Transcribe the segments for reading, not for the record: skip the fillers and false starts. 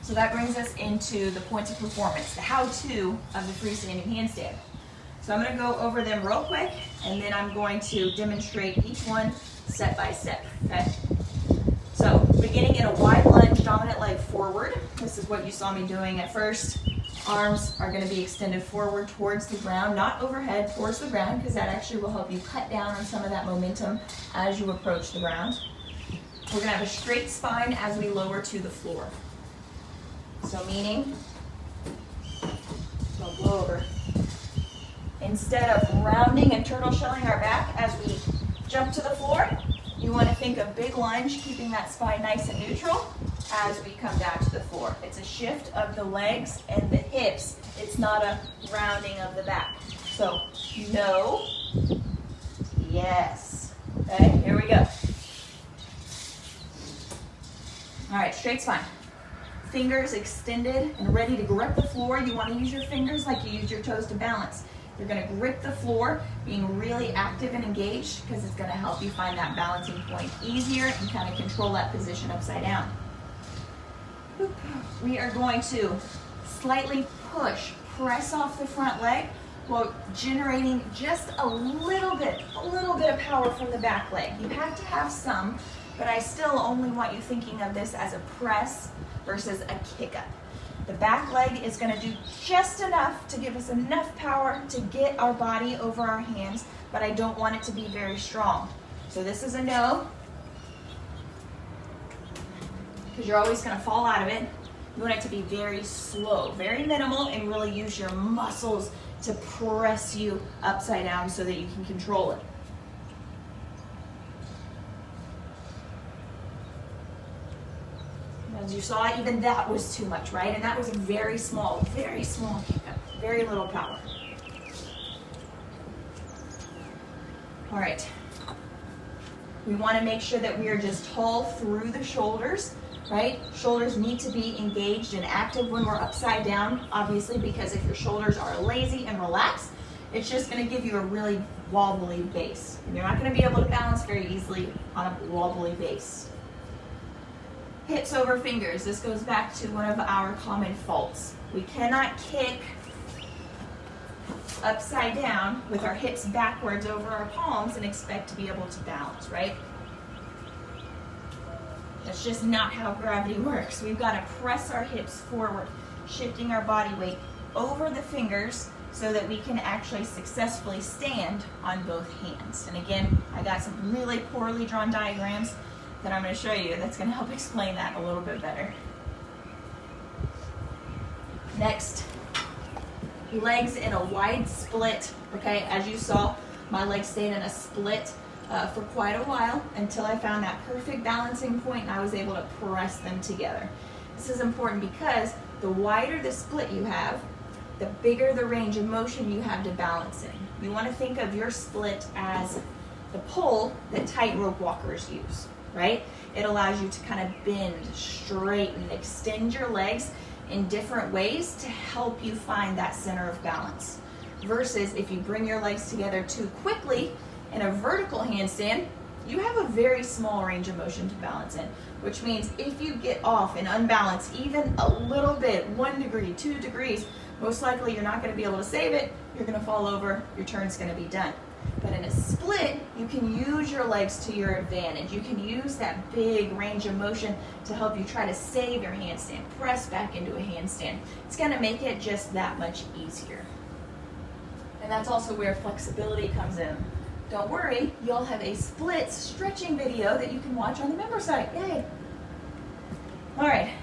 So that brings us into the points of performance, the how-to of the freestanding handstand. So I'm going to go over them real quick, and then I'm going to demonstrate each one step by step, okay? So beginning in a wide lunge, dominant leg forward. This is what you saw me doing at first. Arms are going to be extended forward towards the ground, not overhead, towards the ground, because that actually will help you cut down on some of that momentum as you approach the ground. We're going to have a straight spine as we lower to the floor. So meaning, don't blow over. Instead of rounding and turtle shelling our back as we jump to the floor, you want to think of big lunge, keeping that spine nice and neutral as we come down to the floor. It's a shift of the legs and the hips. It's not a rounding of the back. So, no, yes. Okay, here we go. All right, straight spine. Fingers extended and ready to grip the floor. You want to use your fingers like you use your toes to balance. You're going to grip the floor, being really active and engaged, because it's going to help you find that balancing point easier and kind of control that position upside down. We are going to slightly push, press off the front leg while generating just a little bit of power from the back leg. You have to have some, but I still only want you thinking of this as a press versus a kick up. The back leg is going to do just enough to give us enough power to get our body over our hands, but I don't want it to be very strong. So this is a no, because you're always going to fall out of it. You want it to be very slow, very minimal, and really use your muscles to press you upside down so that you can control it. As you saw, even that was too much, right? And that was a very small kick up, very little power. All right. We want to make sure that we are just tall through the shoulders, right? Shoulders need to be engaged and active when we're upside down, obviously, because if your shoulders are lazy and relaxed, it's just going to give you a really wobbly base. And you're not going to be able to balance very easily on a wobbly base. Hips over fingers. This goes back to one of our common faults. We cannot kick upside down with our hips backwards over our palms and expect to be able to balance, right? That's just not how gravity works. We've got to press our hips forward, shifting our body weight over the fingers so that we can actually successfully stand on both hands. And again, I got some really poorly drawn diagrams that I'm going to show you that's going to help explain that a little bit better. Next, legs in a wide split. Okay, as you saw, my legs stayed in a split for quite a while until I found that perfect balancing point and I was able to press them together. This is important because the wider the split you have, the bigger the range of motion you have to balance in. You want to think of your split as the pole that tightrope walkers use, right? It allows you to kind of bend, straighten, extend your legs in different ways to help you find that center of balance. Versus if you bring your legs together too quickly in a vertical handstand, you have a very small range of motion to balance in, which means if you get off and unbalance even a little bit, 1 degree, 2 degrees, most likely you're not going to be able to save it, you're going to fall over, your turn's going to be done. But in a split, you can use your legs to your advantage. You can use that big range of motion to help you try to save your handstand, press back into a handstand. It's going to make it just that much easier. And that's also where flexibility comes in. Don't worry, you'll have a split stretching video that you can watch on the member site. Yay! All right,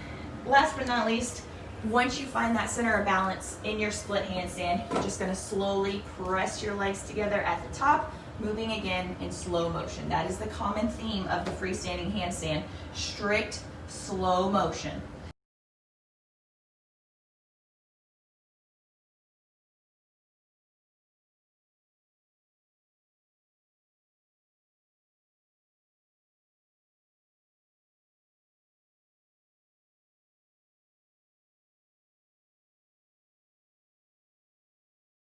last but not least, once you find that center of balance in your split handstand, you're just going to slowly press your legs together at the top, moving again in slow motion. That is the common theme of the freestanding handstand, strict slow motion.